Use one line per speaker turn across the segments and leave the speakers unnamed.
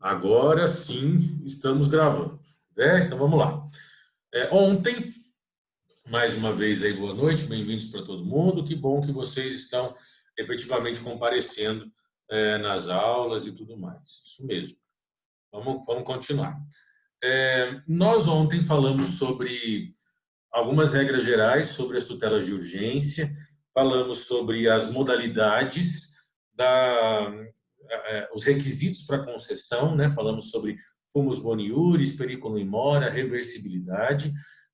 Agora sim estamos gravando, né? Então vamos lá. Ontem, mais uma vez aí, boa noite, bem-vindos para todo mundo. Que bom que vocês estão efetivamente comparecendo nas aulas e tudo mais. Isso mesmo. Vamos continuar. Nós ontem falamos sobre algumas regras gerais sobre as tutelas de urgência, falamos sobre as modalidades da os requisitos para concessão, né? Falamos sobre fumus boniuris, periculum in mora, reversibilidade.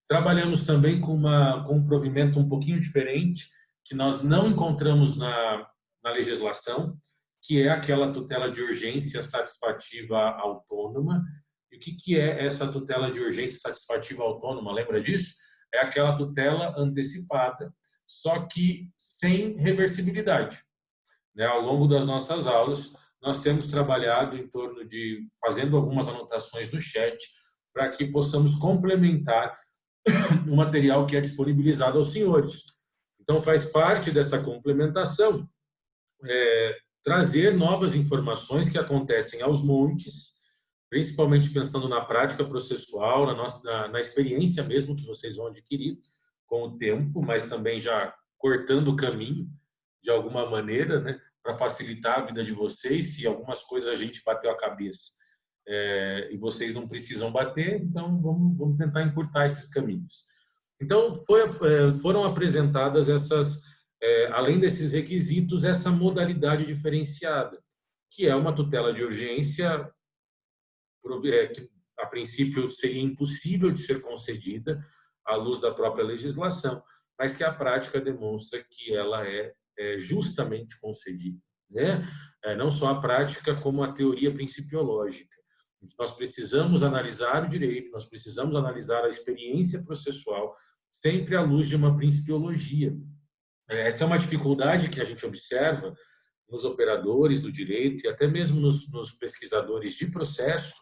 Trabalhamos também com um provimento um pouquinho diferente, que nós não encontramos na legislação, que é aquela tutela de urgência satisfativa autônoma. E o que é essa tutela de urgência satisfativa autônoma? Lembra disso? É aquela tutela antecipada, só que sem reversibilidade, né? Ao longo das nossas aulas, nós temos trabalhado em torno de fazendo algumas anotações no chat para que possamos complementar o material que é disponibilizado aos senhores. Então, faz parte dessa complementação trazer novas informações que acontecem aos montes, principalmente pensando na prática processual, na experiência mesmo que vocês vão adquirir com o tempo, mas também já cortando o caminho de alguma maneira, né, para facilitar a vida de vocês. Se algumas coisas a gente bateu a cabeça e vocês não precisam bater, então vamos tentar encurtar esses caminhos. Então, foram apresentadas além desses requisitos, essa modalidade diferenciada, que é uma tutela de urgência que, a princípio, seria impossível de ser concedida à luz da própria legislação, mas que a prática demonstra que ela é justamente concedida, né? Não só a prática, como a teoria principiológica. Nós precisamos analisar o direito, nós precisamos analisar a experiência processual, sempre à luz de uma principiologia. Essa é uma dificuldade que a gente observa nos operadores do direito e até mesmo nos pesquisadores de processo,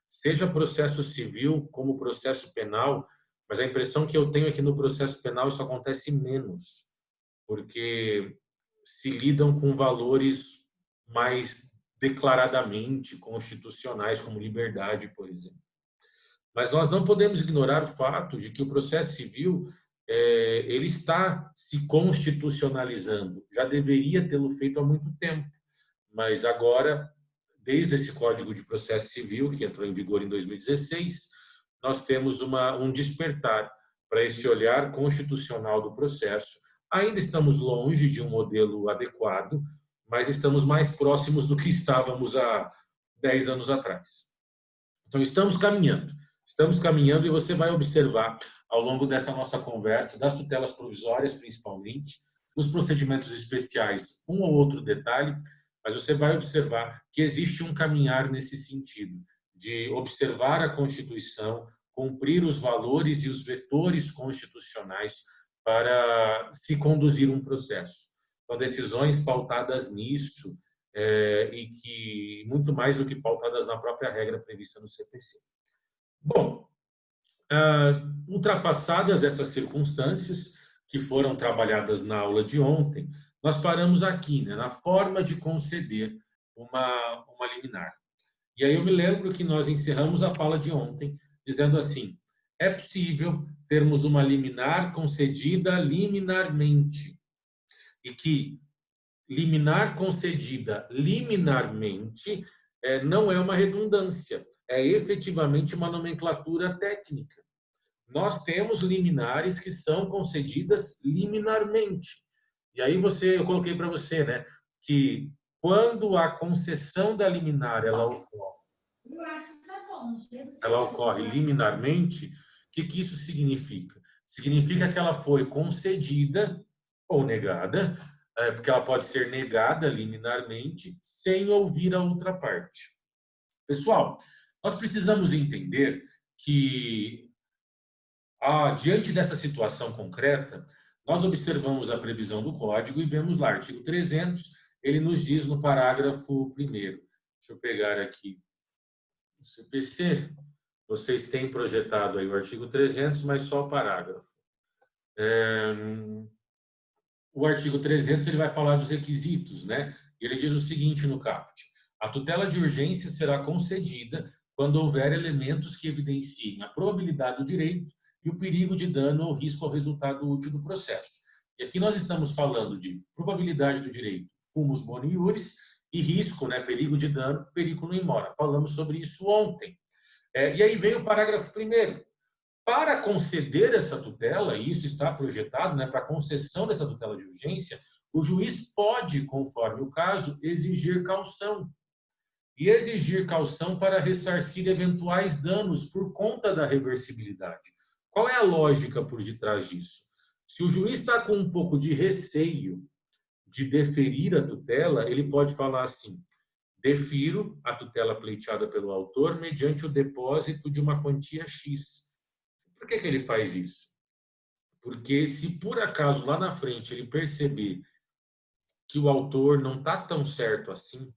seja processo civil como processo penal, mas a impressão que eu tenho é que no processo penal isso acontece menos, porque se lidam com valores mais declaradamente constitucionais, como liberdade, por exemplo. Mas nós não podemos ignorar o fato de que o processo civil ele está se constitucionalizando. Já deveria tê-lo feito há muito tempo, mas agora, desde esse Código de Processo Civil, que entrou em vigor em 2016, nós temos um despertar para esse olhar constitucional do processo. Ainda estamos longe de um modelo adequado, mas estamos mais próximos do que estávamos há 10 anos atrás. Então, estamos caminhando e você vai observar ao longo dessa nossa conversa, das tutelas provisórias principalmente, dos procedimentos especiais, um ou outro detalhe, mas você vai observar que existe um caminhar nesse sentido, de observar a Constituição, cumprir os valores e os vetores constitucionais para se conduzir um processo. Então, decisões pautadas nisso, e que muito mais do que pautadas na própria regra prevista no CPC. Bom, ultrapassadas essas circunstâncias que foram trabalhadas na aula de ontem, nós paramos aqui, né, na forma de conceder uma liminar. E aí eu me lembro que nós encerramos a fala de ontem dizendo assim: é possível termos uma liminar concedida liminarmente, e que liminar concedida liminarmente não é uma redundância, é efetivamente uma nomenclatura técnica. Nós temos liminares que são concedidas liminarmente. E aí eu coloquei para você, né, que quando a concessão da liminar ela ocorre liminarmente, o que isso significa? Significa que ela foi concedida ou negada, porque ela pode ser negada liminarmente sem ouvir a outra parte. Pessoal, nós precisamos entender que, diante dessa situação concreta, nós observamos a previsão do Código e vemos lá, artigo 300, ele nos diz no parágrafo 1º. Deixa eu pegar aqui o CPC. Vocês têm projetado aí o artigo 300, mas só o parágrafo. O artigo 300 ele vai falar dos requisitos, né? Ele diz o seguinte no caput: A tutela de urgência será concedida quando houver elementos que evidenciem a probabilidade do direito e o perigo de dano ou risco ao resultado útil do processo. E aqui nós estamos falando de probabilidade do direito, fumus boni iuris, e risco, né, perigo de dano, periculum in mora. Falamos sobre isso ontem. E aí vem o parágrafo 1º. Para conceder essa tutela, e isso está projetado, né, para a concessão dessa tutela de urgência, o juiz pode, conforme o caso, exigir caução. E exigir caução para ressarcir eventuais danos por conta da reversibilidade. Qual é a lógica por detrás disso? Se o juiz está com um pouco de receio de deferir a tutela, ele pode falar assim: defiro a tutela pleiteada pelo autor mediante o depósito de uma quantia X. Por que ele faz isso? Porque se por acaso lá na frente ele perceber que o autor não está tão certo assim,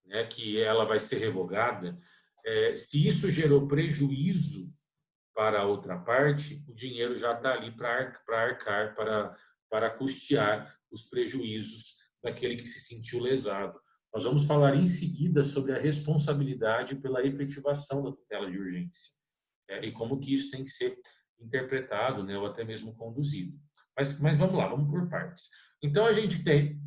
né, que ela vai ser revogada, se isso gerou prejuízo para a outra parte, o dinheiro já está ali para arcar, para custear os prejuízos daquele que se sentiu lesado. Nós vamos falar em seguida sobre a responsabilidade pela efetivação da tutela de urgência, e como que isso tem que ser interpretado, né, ou até mesmo conduzido. Mas vamos lá, vamos por partes. Então, a gente tem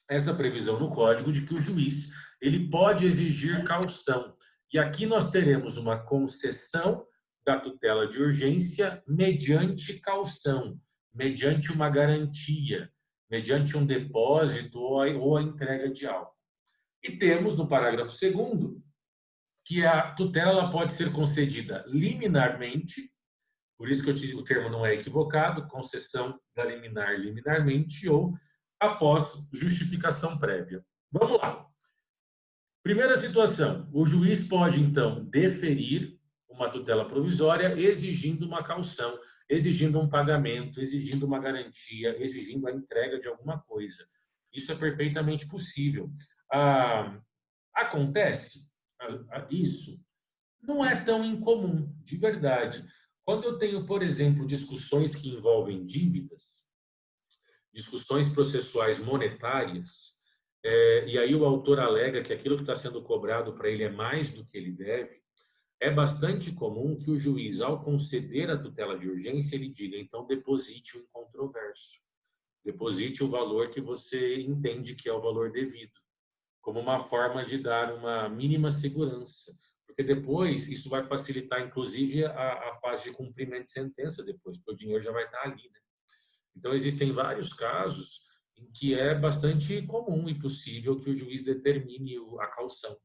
essa previsão no Código de que o juiz ele pode exigir caução. E aqui nós teremos uma concessão da tutela de urgência mediante caução, mediante uma garantia, mediante um depósito ou a entrega de algo. E temos no parágrafo 2º que a tutela ela pode ser concedida liminarmente, por isso que o termo não é equivocado, concessão da liminar liminarmente ou após justificação prévia. Vamos lá. Primeira situação, o juiz pode, então, deferir uma tutela provisória exigindo uma caução, exigindo um pagamento, exigindo uma garantia, exigindo a entrega de alguma coisa. Isso é perfeitamente possível. Acontece isso? Não é tão incomum, de verdade. Quando eu tenho, por exemplo, discussões que envolvem dívidas, discussões processuais monetárias, e aí o autor alega que aquilo que está sendo cobrado para ele é mais do que ele deve, é bastante comum que o juiz, ao conceder a tutela de urgência, ele diga, então deposite o incontroverso, deposite o valor que você entende que é o valor devido, como uma forma de dar uma mínima segurança, porque depois isso vai facilitar, inclusive, a fase de cumprimento de sentença depois, porque o dinheiro já vai estar ali, né? Então, existem vários casos em que é bastante comum e possível que o juiz determine a caução,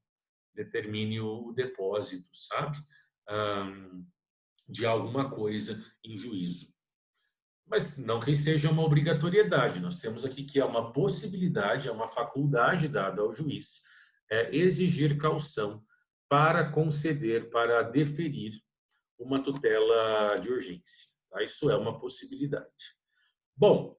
determine o depósito, sabe? De alguma coisa em juízo. Mas não que seja uma obrigatoriedade. Nós temos aqui que é uma possibilidade, é uma faculdade dada ao juiz, exigir caução para conceder, para deferir uma tutela de urgência. Tá? Isso é uma possibilidade. Bom,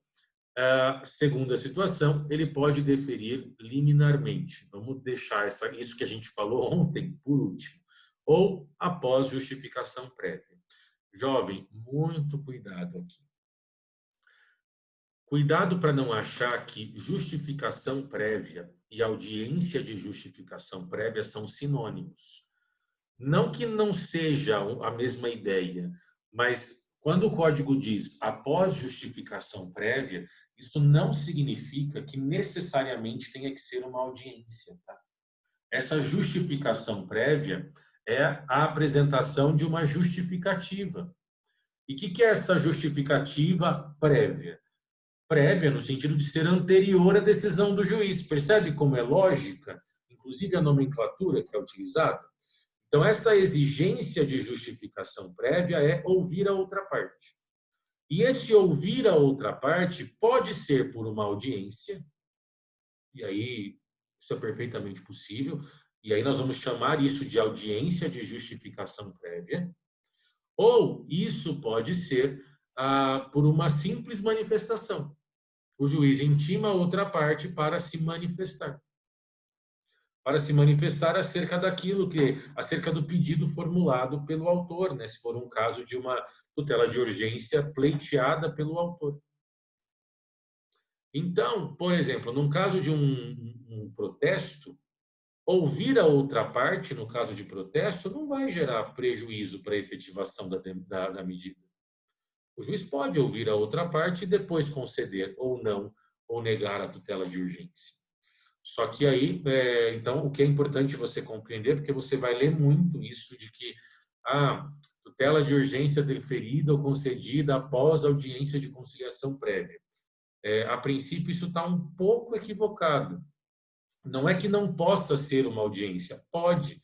segunda situação, ele pode deferir liminarmente. Vamos deixar isso que a gente falou ontem por último. Ou após justificação prévia. Jovem, muito cuidado aqui. Cuidado para não achar que justificação prévia e audiência de justificação prévia são sinônimos. Não que não seja a mesma ideia, mas quando o código diz após justificação prévia, isso não significa que necessariamente tenha que ser uma audiência. Tá? Essa justificação prévia é a apresentação de uma justificativa. E o que é essa justificativa prévia? Prévia no sentido de ser anterior à decisão do juiz. Percebe como é lógica, inclusive a nomenclatura que é utilizada? Então, essa exigência de justificação prévia é ouvir a outra parte. E esse ouvir a outra parte pode ser por uma audiência, e aí isso é perfeitamente possível, e aí nós vamos chamar isso de audiência de justificação prévia, ou isso pode ser por uma simples manifestação. O juiz intima a outra parte para se manifestar. Para se manifestar acerca acerca do pedido formulado pelo autor, né? Se for um caso de uma tutela de urgência pleiteada pelo autor. Então, por exemplo, num caso de um protesto, Ouvir a outra parte, no caso de protesto, não vai gerar prejuízo para a efetivação da medida. O juiz pode ouvir a outra parte e depois conceder ou não, ou negar a tutela de urgência. Só que aí, então, o que é importante você compreender, porque você vai ler muito isso de que a tutela de urgência deferida ou concedida após audiência de conciliação prévia. A princípio, isso está um pouco equivocado. Não é que não possa ser uma audiência, pode,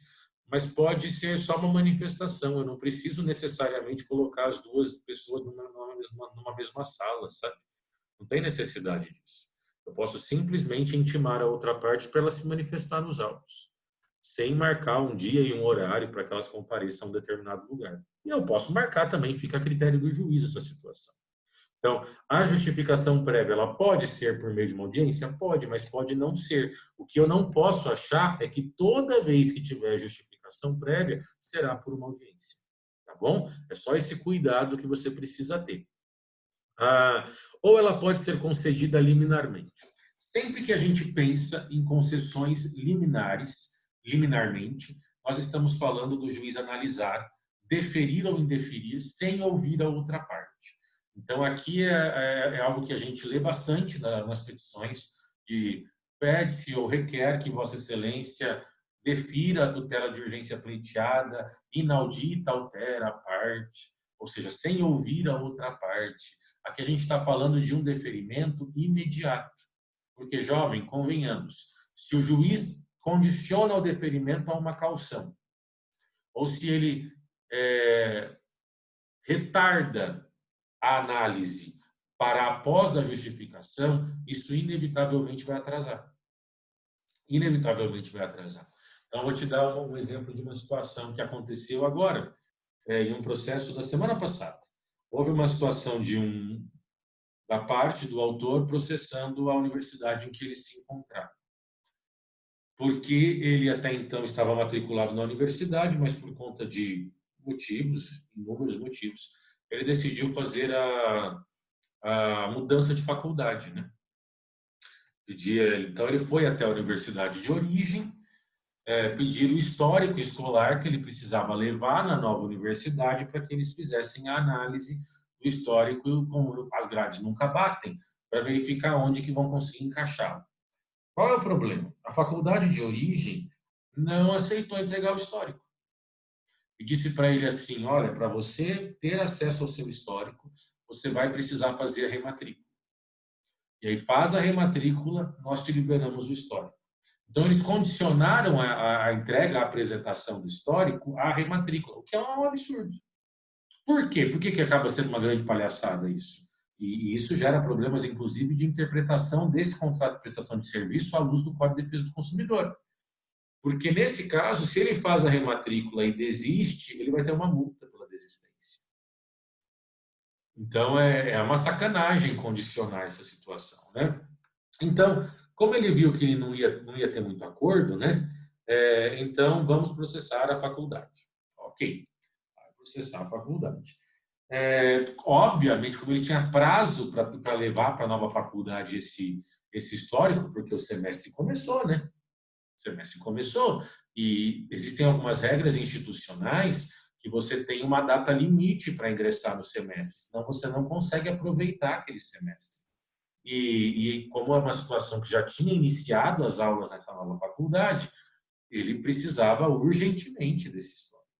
mas pode ser só uma manifestação. Eu não preciso necessariamente colocar as duas pessoas numa mesma sala, sabe? Não tem necessidade disso. Eu posso simplesmente intimar a outra parte para ela se manifestar nos autos, sem marcar um dia e um horário para que elas compareçam a um determinado lugar. E eu posso marcar também, fica a critério do juiz essa situação. Então, a justificação prévia, ela pode ser por meio de uma audiência? Pode, mas pode não ser. O que eu não posso achar é que toda vez que tiver justificação prévia, será por uma audiência. Tá bom? É só esse cuidado que você precisa ter. Ou ela pode ser concedida liminarmente. Sempre que a gente pensa em concessões liminarmente, nós estamos falando do juiz analisar, deferir ou indeferir, sem ouvir a outra parte. Então, aqui é algo que a gente lê bastante nas petições de pede-se ou requer que Vossa Excelência defira a tutela de urgência pleiteada, inaudita, altera a parte, ou seja, sem ouvir a outra parte. Aqui a gente está falando de um deferimento imediato, porque, jovem, convenhamos, se o juiz condiciona o deferimento a uma caução, ou se ele retarda a análise para após a justificação, isso inevitavelmente vai atrasar. Inevitavelmente vai atrasar. Então, vou te dar um exemplo de uma situação que aconteceu agora, em um processo da semana passada. Houve uma situação da parte do autor processando a universidade em que ele se encontrava. Porque ele até então estava matriculado na universidade, mas por conta de motivos, inúmeros motivos, ele decidiu fazer a mudança de faculdade, né? Então, ele foi até a universidade de origem, pedir o histórico escolar que ele precisava levar na nova universidade para que eles fizessem a análise do histórico, e como as grades nunca batem, para verificar onde que vão conseguir encaixá-lo. Qual é o problema? A faculdade de origem não aceitou entregar o histórico. E disse para ele assim, olha, para você ter acesso ao seu histórico, você vai precisar fazer a rematrícula. E aí faz a rematrícula, nós te liberamos o histórico. Então, eles condicionaram a entrega, a apresentação do histórico à rematrícula, o que é um absurdo. Por quê? Por que acaba sendo uma grande palhaçada isso? E isso gera problemas, inclusive, de interpretação desse contrato de prestação de serviço à luz do Código de Defesa do Consumidor. Porque, nesse caso, se ele faz a rematrícula e desiste, ele vai ter uma multa pela desistência. Então, é uma sacanagem condicionar essa situação, né? Então, como ele viu que ele não ia ter muito acordo, né? Então, vamos processar a faculdade. Ok, vai processar a faculdade. Obviamente, como ele tinha prazo para levar para a nova faculdade esse histórico, porque o semestre começou, né? O semestre começou e existem algumas regras institucionais que você tem uma data limite para ingressar no semestre, senão você não consegue aproveitar aquele semestre. E como é uma situação que já tinha iniciado as aulas nessa nova faculdade, ele precisava urgentemente desse histórico.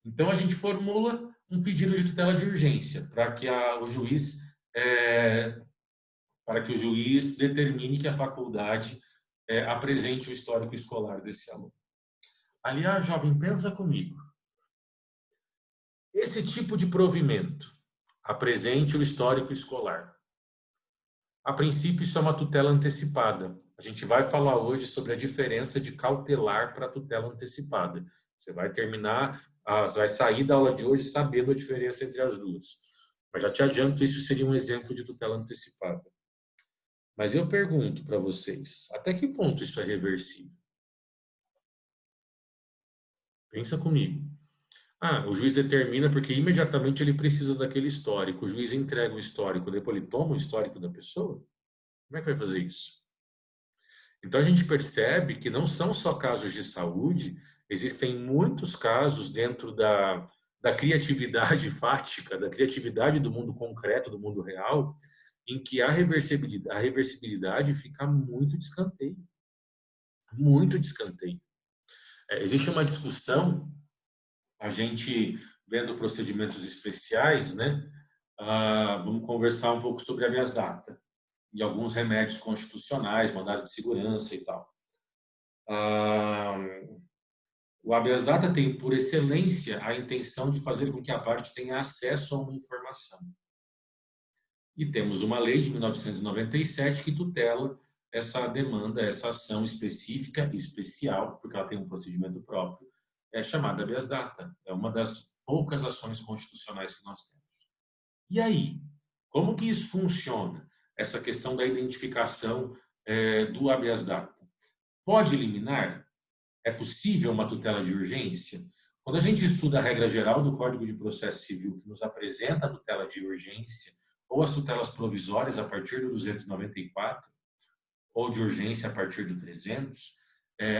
Então, a gente formula um pedido de tutela de urgência para que o juiz determine que a faculdade apresente o histórico escolar desse aluno. Aliás, jovem, pensa comigo. Esse tipo de provimento, apresente o histórico escolar. A princípio, isso é uma tutela antecipada. A gente vai falar hoje sobre a diferença de cautelar para tutela antecipada. Você vai vai sair da aula de hoje sabendo a diferença entre as duas. Mas já te adianto, isso seria um exemplo de tutela antecipada. Mas eu pergunto para vocês, até que ponto isso é reversível? Pensa comigo. O juiz determina porque imediatamente ele precisa daquele histórico. O juiz entrega o histórico, depois ele toma o histórico da pessoa? Como é que vai fazer isso? Então, a gente percebe que não são só casos de saúde, existem muitos casos dentro da criatividade fática, da criatividade do mundo concreto, do mundo real, em que a reversibilidade fica muito de escanteio, muito de escanteio. Existe uma discussão, a gente vendo procedimentos especiais, né? Vamos conversar um pouco sobre habeas data e alguns remédios constitucionais, mandado de segurança e tal. O habeas data tem, por excelência, a intenção de fazer com que a parte tenha acesso a uma informação. E temos uma lei de 1997 que tutela essa demanda, essa ação específica e especial, porque ela tem um procedimento próprio, chamada habeas data. É uma das poucas ações constitucionais que nós temos. E aí, como que isso funciona? Essa questão da identificação do habeas data. Pode eliminar? É possível uma tutela de urgência? Quando a gente estuda a regra geral do Código de Processo Civil, que nos apresenta a tutela de urgência, ou as tutelas provisórias a partir do 294, ou de urgência a partir do 300,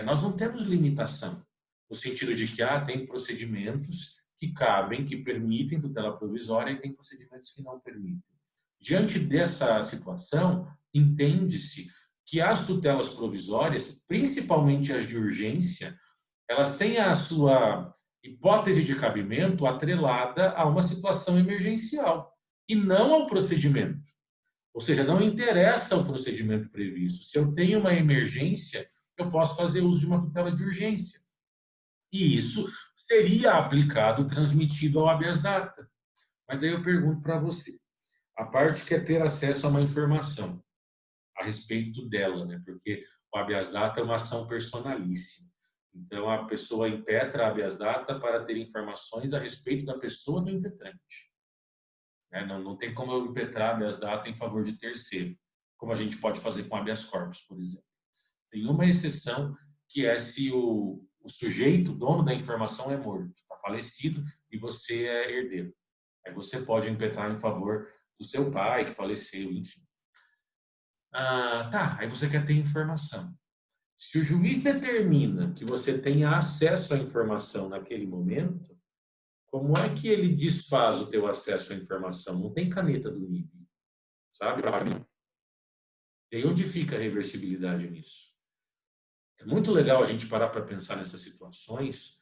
nós não temos limitação, no sentido de que tem procedimentos que cabem, que permitem tutela provisória e tem procedimentos que não permitem. Diante dessa situação, entende-se que as tutelas provisórias, principalmente as de urgência, elas têm a sua hipótese de cabimento atrelada a uma situação emergencial e não ao procedimento. Ou seja, não interessa o procedimento previsto. Se eu tenho uma emergência, eu posso fazer uso de uma tutela de urgência. E isso seria aplicado, transmitido ao habeas data. Mas daí eu pergunto para você, a parte quer ter acesso a uma informação a respeito dela, né? Porque o habeas data é uma ação personalíssima. Então, a pessoa impetra a habeas data para ter informações a respeito da pessoa do impetrante. Não tem como eu impetrar habeas data em favor de terceiro, como a gente pode fazer com habeas corpus, por exemplo. Tem uma exceção, que é se o sujeito, dono da informação, é morto, está falecido e você é herdeiro. Aí você pode impetrar em favor do seu pai, que faleceu, enfim. Aí você quer ter informação. Se o juiz determina que você tenha acesso à informação naquele momento, como é que ele desfaz o teu acesso à informação? Não tem caneta do NIB, sabe? E aí onde fica a reversibilidade nisso? É muito legal a gente parar para pensar nessas situações,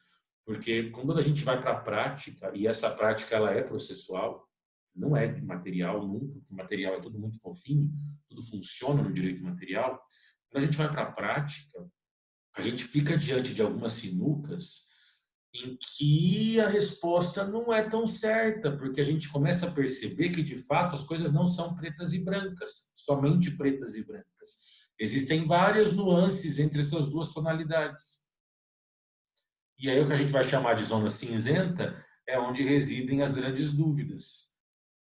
porque quando a gente vai para a prática, e essa prática ela é processual, não é material nunca, o material é tudo muito fofinho, tudo funciona no direito material. Quando a gente vai para a prática, a gente fica diante de algumas sinucas em que a resposta não é tão certa, porque a gente começa a perceber que, de fato, as coisas não são pretas e brancas, somente pretas e brancas. Existem várias nuances entre essas duas tonalidades. E aí o que a gente vai chamar de zona cinzenta é onde residem as grandes dúvidas.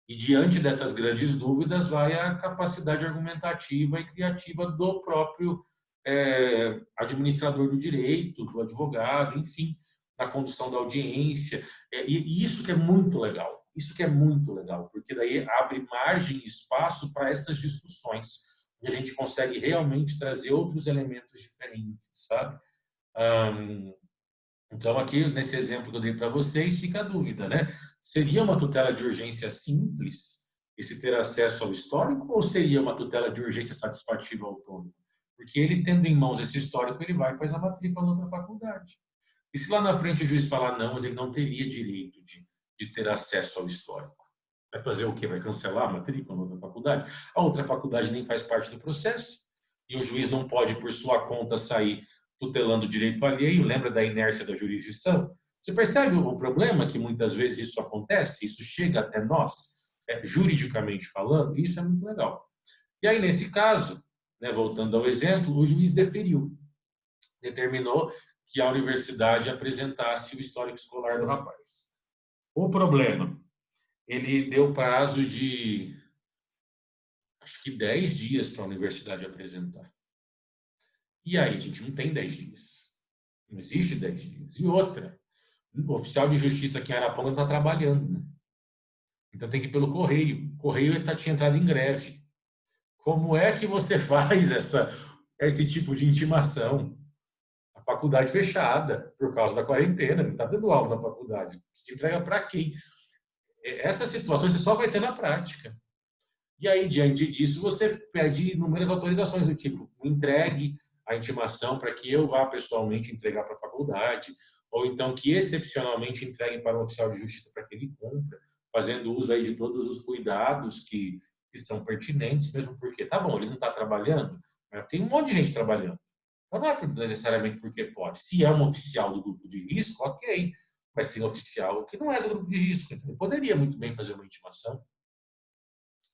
E diante dessas grandes dúvidas vai a capacidade argumentativa e criativa do próprio administrador do direito, do advogado, enfim, da condução da audiência. E isso que é muito legal. Isso que é muito legal, porque daí abre margem e espaço para essas discussões, onde a gente consegue realmente trazer outros elementos diferentes, sabe? Então, aqui, nesse exemplo que eu dei para vocês, fica a dúvida, né? Seria uma tutela de urgência simples, esse ter acesso ao histórico, ou seria uma tutela de urgência satisfativa autônoma? Porque ele, tendo em mãos esse histórico, ele vai e faz a matrícula na outra faculdade. E se lá na frente o juiz falar não, mas ele não teria direito de ter acesso ao histórico? Vai fazer o quê? Vai cancelar a matrícula na outra faculdade? A outra faculdade nem faz parte do processo. E o juiz não pode, por sua conta, sair tutelando o direito alheio. Lembra da inércia da jurisdição? Você percebe o problema que muitas vezes isso acontece? Isso chega até nós, juridicamente falando? Isso é muito legal. E aí, nesse caso, né, voltando ao exemplo, o juiz deferiu. Determinou que a universidade apresentasse o histórico escolar do rapaz. O problema, ele deu prazo de, acho que 10 dias para a universidade apresentar. E aí, a gente não tem 10 dias. Não existe 10 dias. E outra, o oficial de justiça aqui em Araponga está trabalhando, né? Então tem que ir pelo correio. O correio tinha entrado em greve. Como é que você faz esse tipo de intimação. A faculdade fechada por causa da quarentena, não está dando aula na faculdade. Se entrega para quem? Essas situações você só vai ter na prática. E aí, diante disso, você pede inúmeras autorizações do tipo, entregue a intimação para que eu vá pessoalmente entregar para a faculdade, ou então que excepcionalmente entregue para um oficial de justiça para que ele cumpra, fazendo uso aí de todos os cuidados que são pertinentes, mesmo porque, tá bom, ele não está trabalhando, mas tem um monte de gente trabalhando. Então, não é necessariamente porque pode. Se é um oficial do grupo de risco, ok, mas tem oficial que não é do grupo de risco, então ele poderia muito bem fazer uma intimação,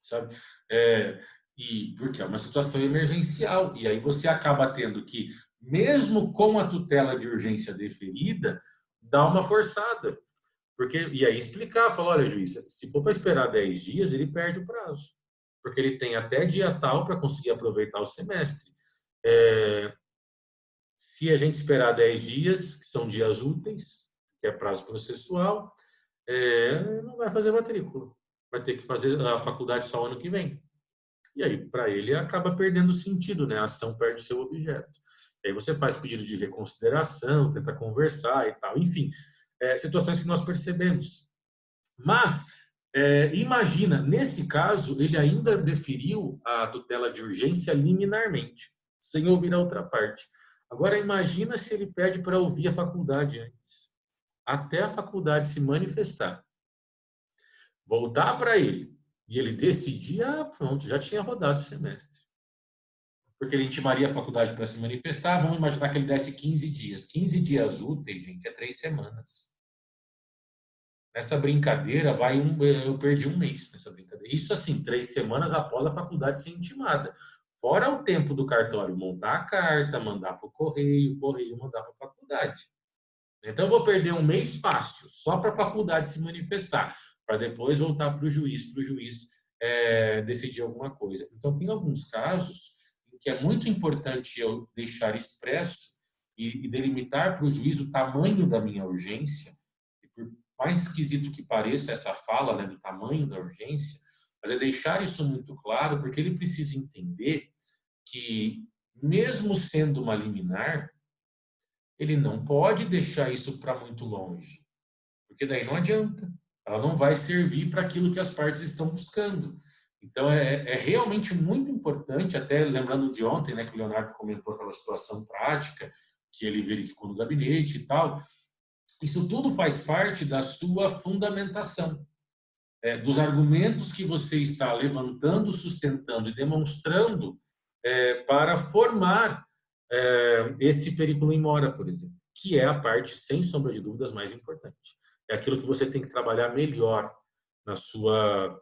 sabe? É, e porque é uma situação emergencial. E aí você acaba tendo que, mesmo com a tutela de urgência deferida, dar uma forçada. Porque, e aí explicar, falar, olha, juíza, se for para esperar 10 dias, ele perde o prazo. Porque ele tem até dia tal para conseguir aproveitar o semestre. Se a gente esperar 10 dias, que são dias úteis, que é prazo processual, não vai fazer matrícula. Vai ter que fazer a faculdade só ano que vem. E aí, para ele, acaba perdendo sentido, né? A ação perde o seu objeto. E aí você faz pedido de reconsideração, tenta conversar e tal. Enfim, situações que nós percebemos. Mas, imagina, nesse caso, ele ainda deferiu a tutela de urgência liminarmente, sem ouvir a outra parte. Agora, imagina se ele pede para ouvir a faculdade antes, até a faculdade se manifestar, voltar para ele, e ele decidir, pronto, já tinha rodado o semestre. Porque ele intimaria a faculdade para se manifestar, vamos imaginar que ele desse 15 dias. 15 dias úteis, gente, é 3 semanas. Nessa brincadeira, eu perdi um mês nessa brincadeira. Isso assim, 3 semanas após a faculdade ser intimada. Fora o tempo do cartório montar a carta, mandar para o correio mandar para a faculdade. Então, eu vou perder um mês fácil, só para a faculdade se manifestar, para depois voltar para o juiz decidir alguma coisa. Então, tem alguns casos em que é muito importante eu deixar expresso e delimitar para o juiz o tamanho da minha urgência, e por mais esquisito que pareça essa fala, né, do tamanho da urgência, mas é deixar isso muito claro, porque ele precisa entender que, mesmo sendo uma liminar, ele não pode deixar isso para muito longe, porque daí não adianta. Ela não vai servir para aquilo que as partes estão buscando. Então, é realmente muito importante, até lembrando de ontem, né, que o Leonardo comentou aquela situação prática que ele verificou no gabinete e tal. Isso tudo faz parte da sua fundamentação, dos argumentos que você está levantando, sustentando e demonstrando para formar esse periculum in mora, por exemplo, que é a parte, sem sombra de dúvidas, mais importante. É aquilo que você tem que trabalhar melhor na sua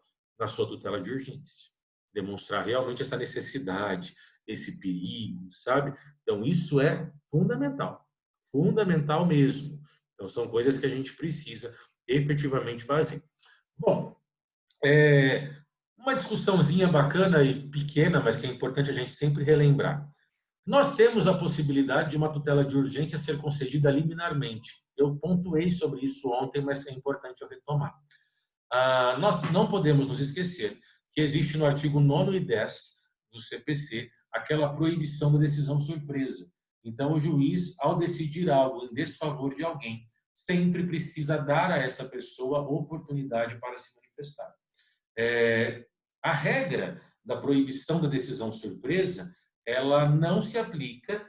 tutela de urgência. Demonstrar realmente essa necessidade, esse perigo, sabe? Então, isso é fundamental. Fundamental mesmo. Então, são coisas que a gente precisa efetivamente fazer. Bom, uma discussãozinha bacana e pequena, mas que é importante a gente sempre relembrar. Nós temos a possibilidade de uma tutela de urgência ser concedida liminarmente. Eu pontuei sobre isso ontem, mas é importante eu retomar. Nós não podemos nos esquecer que existe no artigo 9º e 10 do CPC aquela proibição da decisão surpresa. Então, o juiz, ao decidir algo em desfavor de alguém, sempre precisa dar a essa pessoa oportunidade para se manifestar. A regra da proibição da decisão surpresa, ela não se aplica.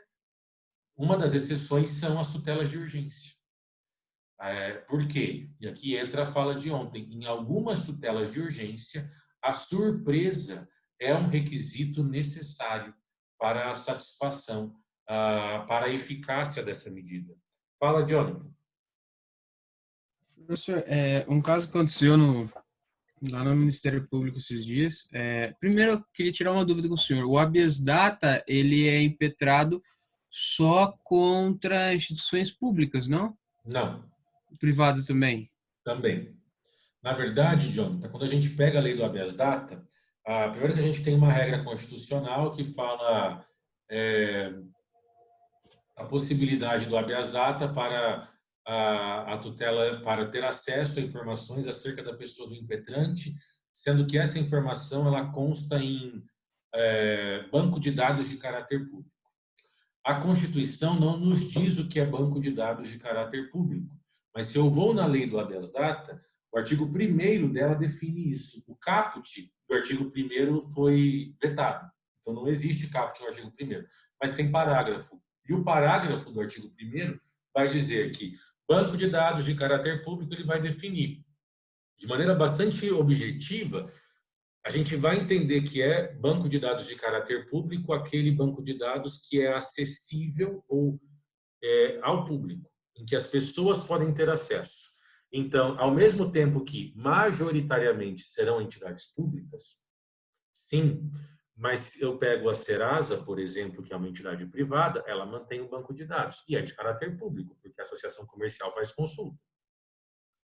Uma das exceções são as tutelas de urgência. Por quê? E aqui entra a fala de ontem. Em algumas tutelas de urgência, a surpresa é um requisito necessário para a satisfação, para a eficácia dessa medida. Fala, Jonathan.
Professor, um caso que aconteceu lá no Ministério Público esses dias. Primeiro, eu queria tirar uma dúvida com o senhor. O habeas data, ele é impetrado só contra instituições públicas, não?
Não.
Privadas também?
Também. Na verdade, Jonathan, quando a gente pega a lei do habeas data, primeiro que a gente tem uma regra constitucional que fala a possibilidade do habeas data para a tutela, para ter acesso a informações acerca da pessoa do impetrante, sendo que essa informação ela consta em banco de dados de caráter público. A Constituição não nos diz o que é banco de dados de caráter público, mas se eu vou na lei do habeas data, o artigo 1º dela define isso. O caput do artigo 1º foi vetado, então não existe caput no artigo 1º, mas tem parágrafo. E o parágrafo do artigo 1º vai dizer que banco de dados de caráter público ele vai definir de maneira bastante objetiva. A gente vai entender que é banco de dados de caráter público aquele banco de dados que é acessível ou ao público, em que as pessoas podem ter acesso. Então, ao mesmo tempo que majoritariamente serão entidades públicas, sim, mas eu pego a Serasa, por exemplo, que é uma entidade privada, ela mantém um banco de dados e é de caráter público, porque a associação comercial faz consulta.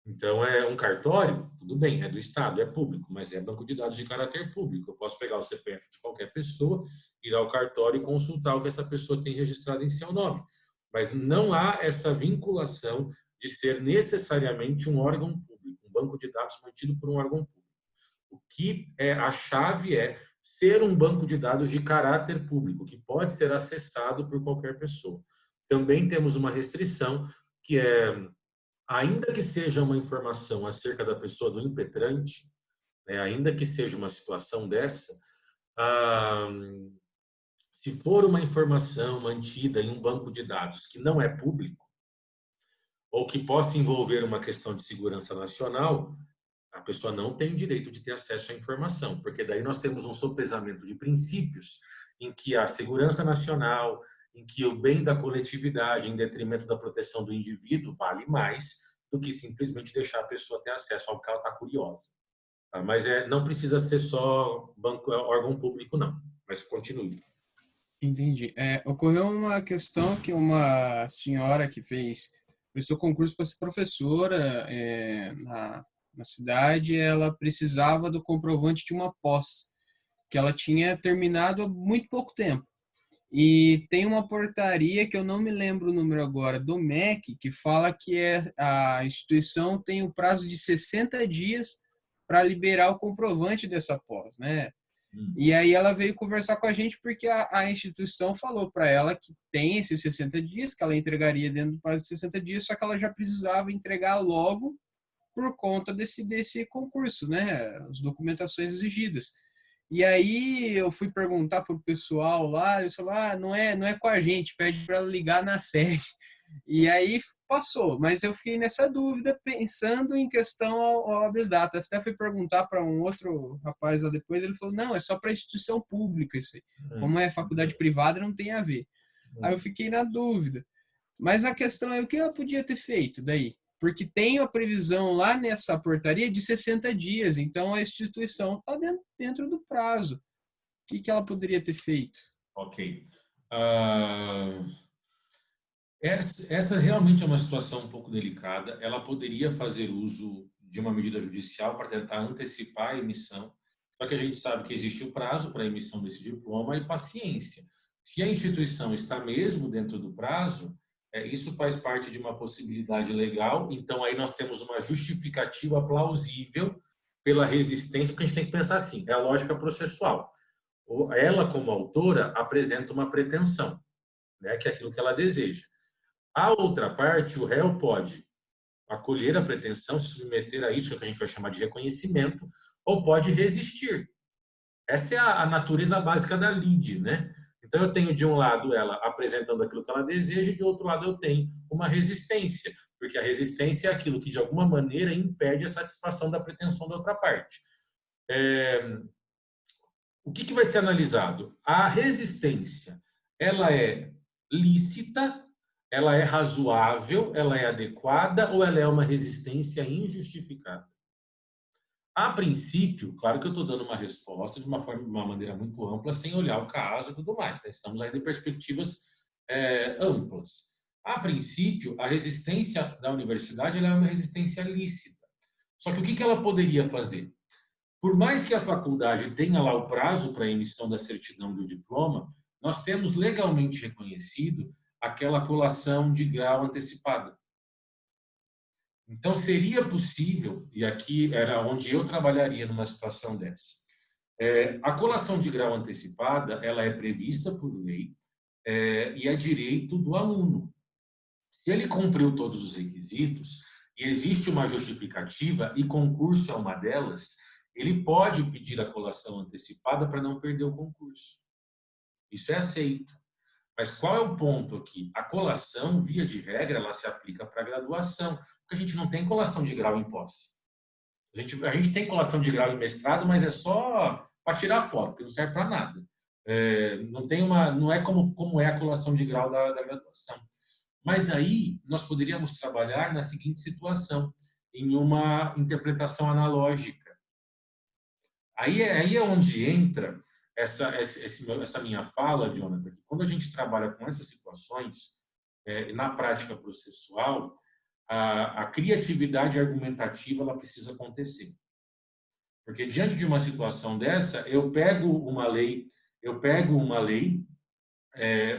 Então, é um cartório, tudo bem, é do Estado, é público, mas é banco de dados de caráter público. Eu posso pegar o CPF de qualquer pessoa, ir ao cartório e consultar o que essa pessoa tem registrado em seu nome. Mas não há essa vinculação de ser necessariamente um órgão público, um banco de dados mantido por um órgão público. O que a chave é ser um banco de dados de caráter público, que pode ser acessado por qualquer pessoa. Também temos uma restrição, que é, ainda que seja uma informação acerca da pessoa do impetrante, né, ainda que seja uma situação dessa, se for uma informação mantida em um banco de dados que não é público, ou que possa envolver uma questão de segurança nacional, a pessoa não tem o direito de ter acesso à informação, porque daí nós temos um sopesamento de princípios em que a segurança nacional, em que o bem da coletividade, em detrimento da proteção do indivíduo, vale mais do que simplesmente deixar a pessoa ter acesso ao que ela está curiosa. Tá? Mas não precisa ser só banco, órgão público, não. Mas continue.
Entendi. Ocorreu uma questão que uma senhora que prestou concurso para ser professora na cidade, ela precisava do comprovante de uma pós, que ela tinha terminado há muito pouco tempo. E tem uma portaria, que eu não me lembro o número agora, do MEC, que fala que a instituição tem o prazo de 60 dias para liberar o comprovante dessa pós, né? E aí ela veio conversar com a gente porque a instituição falou para ela que tem esses 60 dias, que ela entregaria dentro do prazo de 60 dias, só que ela já precisava entregar logo por conta desse concurso, né? As documentações exigidas. E aí eu fui perguntar pro pessoal lá, eles falaram, não é com a gente, pede para ligar na sede. E aí passou, mas eu fiquei nessa dúvida, pensando em questão ao habeas data. Até fui perguntar para um outro rapaz lá depois, ele falou, não, é só para instituição pública isso aí. Como é faculdade privada, não tem a ver. Aí eu fiquei na dúvida. Mas a questão é o que ela podia ter feito daí? Porque tem a previsão lá nessa portaria de 60 dias, então a instituição está dentro do prazo. O que ela poderia ter feito?
Ok. Essa realmente é uma situação um pouco delicada. Ela poderia fazer uso de uma medida judicial para tentar antecipar a emissão, só que a gente sabe que existe o prazo para a emissão desse diploma e paciência. Se a instituição está mesmo dentro do prazo, isso faz parte de uma possibilidade legal, então aí nós temos uma justificativa plausível pela resistência, porque a gente tem que pensar assim, é a lógica processual. Ela, como autora, apresenta uma pretensão, né, que é aquilo que ela deseja. A outra parte, o réu pode acolher a pretensão, se submeter a isso, que a gente vai chamar de reconhecimento, ou pode resistir. Essa é a natureza básica da lide, né? Então, eu tenho, de um lado, ela apresentando aquilo que ela deseja, e de outro lado, eu tenho uma resistência, porque a resistência é aquilo que, de alguma maneira, impede a satisfação da pretensão da outra parte. O que vai ser analisado? A resistência, ela é lícita, ela é razoável, ela é adequada ou ela é uma resistência injustificada? A princípio, claro que eu estou dando uma resposta de uma maneira muito ampla, sem olhar o caso e tudo mais. Né? Estamos ainda em perspectivas amplas. A princípio, a resistência da universidade ela é uma resistência lícita. Só que o que ela poderia fazer? Por mais que a faculdade tenha lá o prazo para a emissão da certidão do diploma, nós temos legalmente reconhecido aquela colação de grau antecipada. Então, seria possível, e aqui era onde eu trabalharia numa situação dessa, a colação de grau antecipada, ela é prevista por lei, e é direito do aluno. Se ele cumpriu todos os requisitos e existe uma justificativa, e concurso é uma delas, ele pode pedir a colação antecipada para não perder o concurso. Isso é aceito. Mas qual é o ponto aqui? A colação, via de regra, ela se aplica para a graduação, porque a gente não tem colação de grau em pós. A gente tem colação de grau em mestrado, mas é só para tirar foto, porque não serve para nada. Não é como é a colação de grau da graduação. Mas aí nós poderíamos trabalhar na seguinte situação, em uma interpretação analógica. Aí é onde entra essa minha fala, Jonathan, que quando a gente trabalha com essas situações, na prática processual, a criatividade argumentativa ela precisa acontecer. Porque diante de uma situação dessa, eu pego uma lei,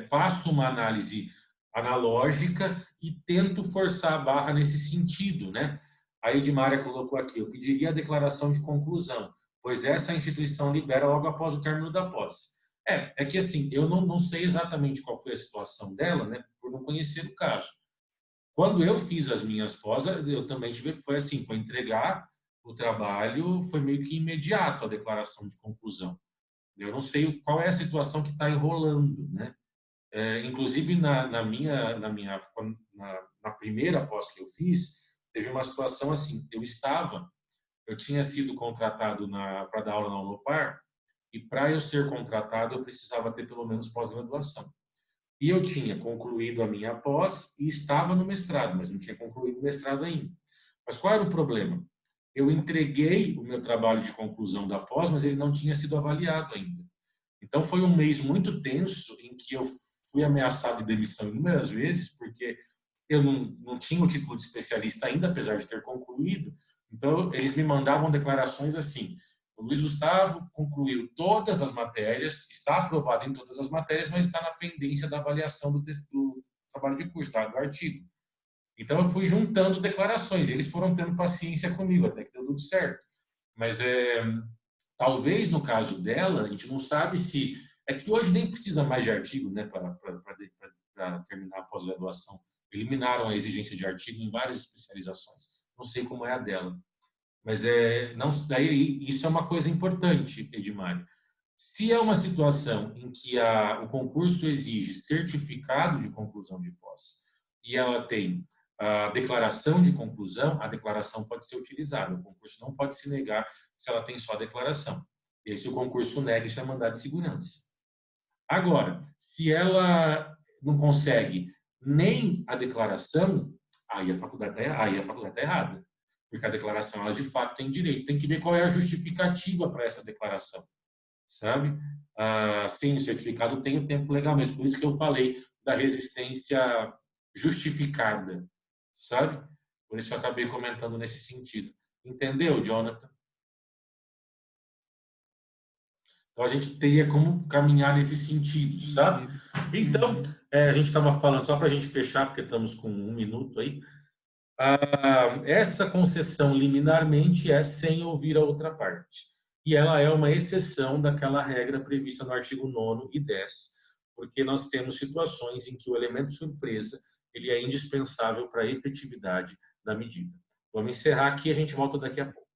faço uma análise analógica e tento forçar a barra nesse sentido, né? A Edmária colocou aqui, eu pediria a declaração de conclusão, pois essa instituição libera logo após o término da posse. É que assim, eu não sei exatamente qual foi a situação dela, né, por não conhecer o caso. Quando eu fiz as minhas pós, eu também foi assim, foi entregar o trabalho, foi meio que imediato a declaração de conclusão. Eu não sei qual é a situação que está enrolando, né? Inclusive na primeira pós que eu fiz, teve uma situação assim, eu tinha sido contratado para dar aula na Unopar, e para eu ser contratado eu precisava ter pelo menos pós-graduação. E eu tinha concluído a minha pós e estava no mestrado, mas não tinha concluído o mestrado ainda. Mas qual era o problema? Eu entreguei o meu trabalho de conclusão da pós, mas ele não tinha sido avaliado ainda. Então foi um mês muito tenso em que eu fui ameaçado de demissão inúmeras vezes, porque eu não tinha o título de especialista ainda, apesar de ter concluído. Então, eles me mandavam declarações assim: o Luiz Gustavo concluiu todas as matérias, está aprovado em todas as matérias, mas está na pendência da avaliação do trabalho de curso, do artigo. Então, eu fui juntando declarações, eles foram tendo paciência comigo, até que deu tudo certo. Mas, talvez no caso dela, a gente não sabe se... É que hoje nem precisa mais de artigo, né, para terminar a pós-graduação. Eliminaram a exigência de artigo em várias especializações. Não sei como é a dela. Mas isso é uma coisa importante, Edmário. Se é uma situação em que o concurso exige certificado de conclusão de pós e ela tem a declaração de conclusão, a declaração pode ser utilizada. O concurso não pode se negar se ela tem só a declaração. E aí, se o concurso nega, isso é mandado de segurança. Agora, se ela não consegue nem a declaração, aí a faculdade está errada. Porque a declaração, ela de fato tem direito. Tem que ver qual é a justificativa para essa declaração, sabe? Sim, o certificado tem o tempo legal mesmo. Por isso que eu falei da resistência justificada, sabe? Por isso eu acabei comentando nesse sentido. Entendeu, Jonathan? Então, a gente teria como caminhar nesse sentido, sabe? Então, a gente estava falando, só para a gente fechar, porque estamos com 1 minuto aí, essa concessão liminarmente é sem ouvir a outra parte. E ela é uma exceção daquela regra prevista no artigo 9º e 10, porque nós temos situações em que o elemento surpresa ele é indispensável para a efetividade da medida. Vamos encerrar aqui e a gente volta daqui a pouco.